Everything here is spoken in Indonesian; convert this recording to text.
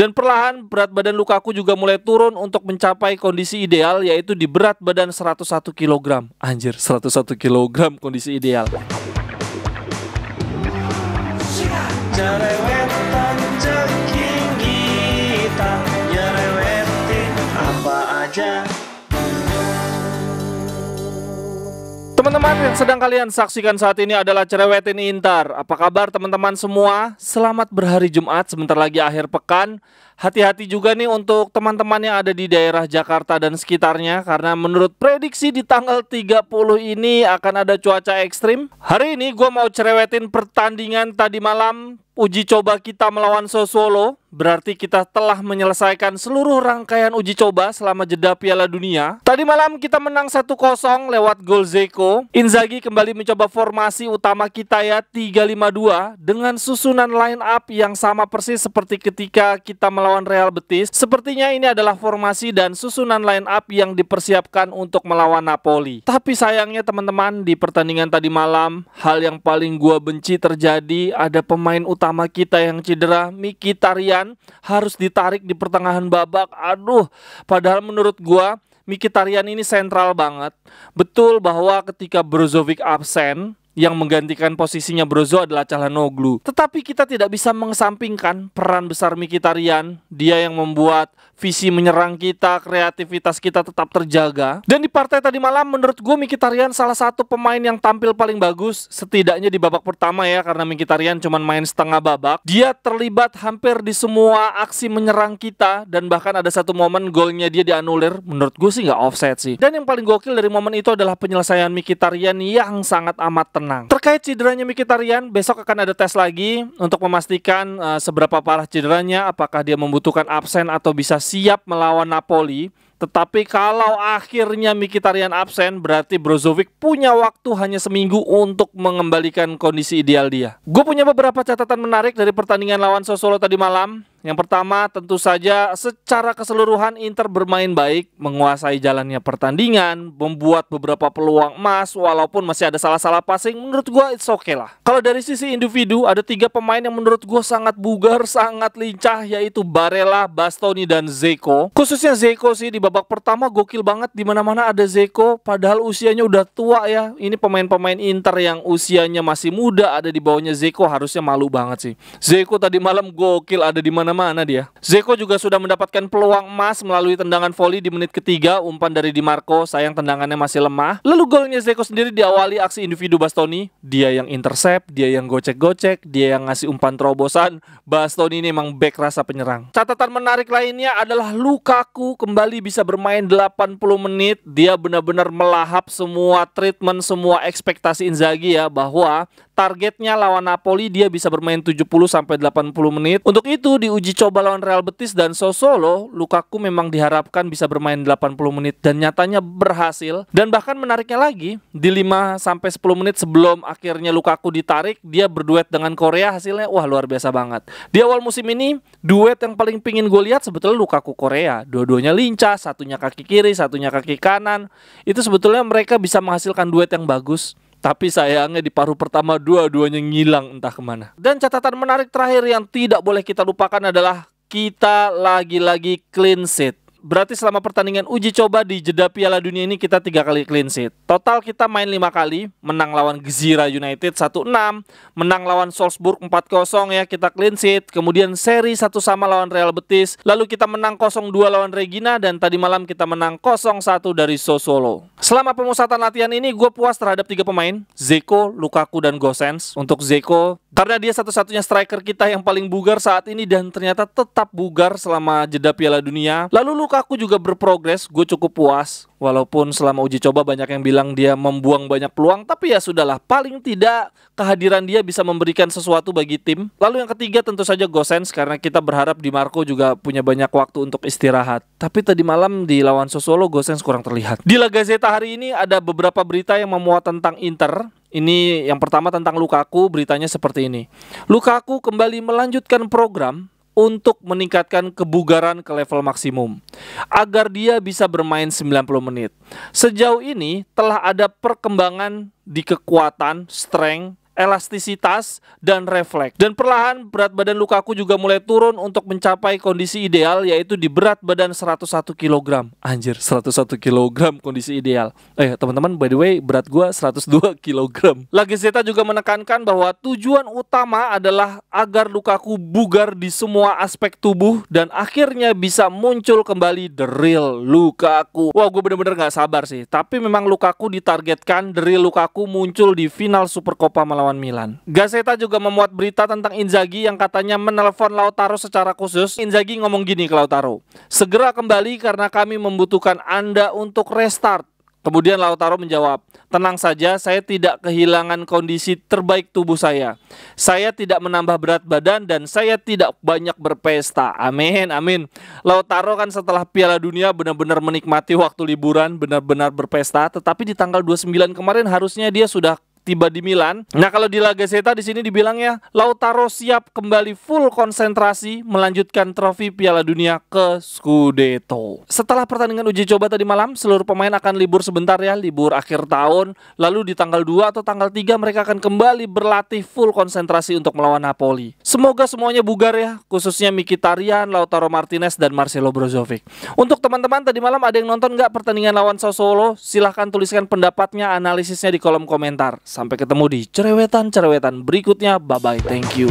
Dan perlahan berat badan Lukaku juga mulai turun untuk mencapai kondisi ideal, yaitu di berat badan 101 kg. Anjir, 101 kg kondisi ideal. Jerewetan ceking kita, nyerewetin apa aja. Teman-teman yang sedang kalian saksikan saat ini adalah Cerewetin Intar. Apa kabar teman-teman semua? Selamat berhari Jumat, sebentar lagi akhir pekan. Hati-hati juga nih untuk teman-teman yang ada di daerah Jakarta dan sekitarnya, karena menurut prediksi di tanggal 30 ini akan ada cuaca ekstrim. Hari ini gue mau cerewetin pertandingan tadi malam, uji coba kita melawan Sassuolo. Berarti kita telah menyelesaikan seluruh rangkaian uji coba selama jeda Piala Dunia. Tadi malam kita menang 1-0 lewat gol Dzeko. Inzaghi kembali mencoba formasi utama kita ya, 3-5-2 dengan susunan line up yang sama persis seperti ketika kita melawan Real Betis. Sepertinya ini adalah formasi dan susunan line up yang dipersiapkan untuk melawan Napoli. Tapi sayangnya teman-teman, di pertandingan tadi malam, hal yang paling gua benci terjadi. Ada pemain utama kita yang cedera, Mkhitaryan, harus ditarik di pertengahan babak. Aduh, padahal menurut gua Mkhitaryan ini sentral banget. Betul bahwa ketika Brozovic absen, yang menggantikan posisinya Brozo adalah Calhanoglu. Tetapi kita tidak bisa mengesampingkan peran besar Mkhitaryan. Dia yang membuat visi menyerang kita, kreativitas kita tetap terjaga. Dan di partai tadi malam menurut gue Mkhitaryan salah satu pemain yang tampil paling bagus, setidaknya di babak pertama ya, karena Mkhitaryan cuma main setengah babak. Dia terlibat hampir di semua aksi menyerang kita, dan bahkan ada satu momen golnya dia dianulir. Menurut gue sih nggak offside sih. Dan yang paling gokil dari momen itu adalah penyelesaian Mkhitaryan yang sangat amat tenang. Terkait cederanya Mkhitaryan, besok akan ada tes lagi untuk memastikan seberapa parah cederanya, apakah dia membutuhkan absen atau bisa siap melawan Napoli. Tetapi kalau akhirnya Mkhitaryan absen, berarti Brozovic punya waktu hanya seminggu untuk mengembalikan kondisi ideal dia. Gue punya beberapa catatan menarik dari pertandingan lawan Sassuolo tadi malam. Yang pertama, tentu saja secara keseluruhan Inter bermain baik, menguasai jalannya pertandingan, membuat beberapa peluang emas, walaupun masih ada salah-salah passing. Menurut gue it's okay lah. Kalau dari sisi individu, ada 3 pemain yang menurut gue sangat bugar, sangat lincah, yaitu Barella, Bastoni, dan Dzeko. Khususnya Dzeko sih, di babak pertama gokil banget, di mana-mana ada Dzeko, padahal usianya udah tua ya. Ini pemain-pemain Inter yang usianya masih muda ada di bawahnya Dzeko, harusnya malu banget sih. Dzeko tadi malam gokil, ada di mana dia. Dzeko juga sudah mendapatkan peluang emas melalui tendangan voli di menit ketiga, umpan dari Di Marco, sayang tendangannya masih lemah. Lalu golnya Dzeko sendiri diawali aksi individu Bastoni. Dia yang intercept, dia yang gocek-gocek, dia yang ngasih umpan terobosan. Bastoni ini emang back rasa penyerang. Catatan menarik lainnya adalah Lukaku kembali bisa bermain 80 menit. Dia benar-benar melahap semua treatment, semua ekspektasi Inzaghi ya, bahwa targetnya lawan Napoli dia bisa bermain 70-80 menit. Untuk itu di uji coba lawan Real Betis dan Sassuolo, Lukaku memang diharapkan bisa bermain 80 menit dan nyatanya berhasil. Dan bahkan menariknya lagi, di 5-10 menit sebelum akhirnya Lukaku ditarik, dia berduet dengan Korea, hasilnya wah luar biasa banget. Di awal musim ini, duet yang paling pingin gue lihat sebetulnya Lukaku Korea. Dua-duanya lincah, satunya kaki kiri, satunya kaki kanan. Itu sebetulnya mereka bisa menghasilkan duet yang bagus. Tapi sayangnya di paruh pertama dua-duanya ngilang entah kemana. Dan catatan menarik terakhir yang tidak boleh kita lupakan adalah kita lagi-lagi clean sheet. Berarti selama pertandingan uji coba di jeda Piala Dunia ini kita 3 kali clean sheet. Total kita main 5 kali, menang lawan Gzira United 1-6, menang lawan Salzburg 4-0 ya, kita clean sheet. Kemudian seri 1-1 lawan Real Betis, lalu kita menang 0-2 lawan Regina, dan tadi malam kita menang 0-1 dari Sassuolo. Selama pemusatan latihan ini gue puas terhadap 3 pemain, Dzeko, Lukaku, dan Gosens. Untuk Dzeko, karena dia satu-satunya striker kita yang paling bugar saat ini dan ternyata tetap bugar selama jeda Piala Dunia. Lalu Lukaku juga berprogres, gue cukup puas. Walaupun selama uji coba banyak yang bilang dia membuang banyak peluang, tapi ya sudahlah, paling tidak kehadiran dia bisa memberikan sesuatu bagi tim. Lalu yang ketiga tentu saja Gosens, karena kita berharap Di Marco juga punya banyak waktu untuk istirahat. Tapi tadi malam di lawan Sassuolo Gosens kurang terlihat. Di La Gazzetta hari ini ada beberapa berita yang memuat tentang Inter. Ini yang pertama tentang Lukaku, beritanya seperti ini. Lukaku kembali melanjutkan program untuk meningkatkan kebugaran ke level maksimum agar dia bisa bermain 90 menit. Sejauh ini telah ada perkembangan di kekuatan, strength, elastisitas, dan refleks. Dan perlahan berat badan Lukaku juga mulai turun untuk mencapai kondisi ideal, yaitu di berat badan 101 kg. Anjir, 101 kg kondisi ideal. Teman-teman, by the way, berat gua 102 kg. Lagazeta juga menekankan bahwa tujuan utama adalah agar Lukaku bugar di semua aspek tubuh dan akhirnya bisa muncul kembali the real Lukaku. Wah, gue bener-bener gak sabar sih. Tapi memang Lukaku ditargetkan the real Lukaku muncul di final Supercoppa melawan Milan. Gazzetta juga memuat berita tentang Inzaghi yang katanya menelpon Lautaro secara khusus. Inzaghi ngomong gini ke Lautaro, "Segera kembali karena kami membutuhkan Anda untuk restart." Kemudian Lautaro menjawab, "Tenang saja, saya tidak kehilangan kondisi terbaik tubuh saya. Saya tidak menambah berat badan dan saya tidak banyak berpesta." Amin, amin. Lautaro kan setelah Piala Dunia benar-benar menikmati waktu liburan, benar-benar berpesta. Tetapi di tanggal 29 kemarin harusnya dia sudah tiba di Milan. Nah, kalau di La Gazzetta di sini dibilangnya Lautaro siap kembali full konsentrasi melanjutkan trofi Piala Dunia ke Scudetto. Setelah pertandingan uji coba tadi malam, seluruh pemain akan libur sebentar ya, libur akhir tahun. Lalu di tanggal 2 atau tanggal 3 mereka akan kembali berlatih full konsentrasi untuk melawan Napoli. Semoga semuanya bugar ya, khususnya Mkhitaryan, Lautaro Martinez, dan Marcelo Brozovic. Untuk teman-teman tadi malam ada yang nonton nggak pertandingan lawan Sassuolo? Silahkan tuliskan pendapatnya, analisisnya di kolom komentar. Sampai ketemu di cerewetan berikutnya. Bye-bye, thank you.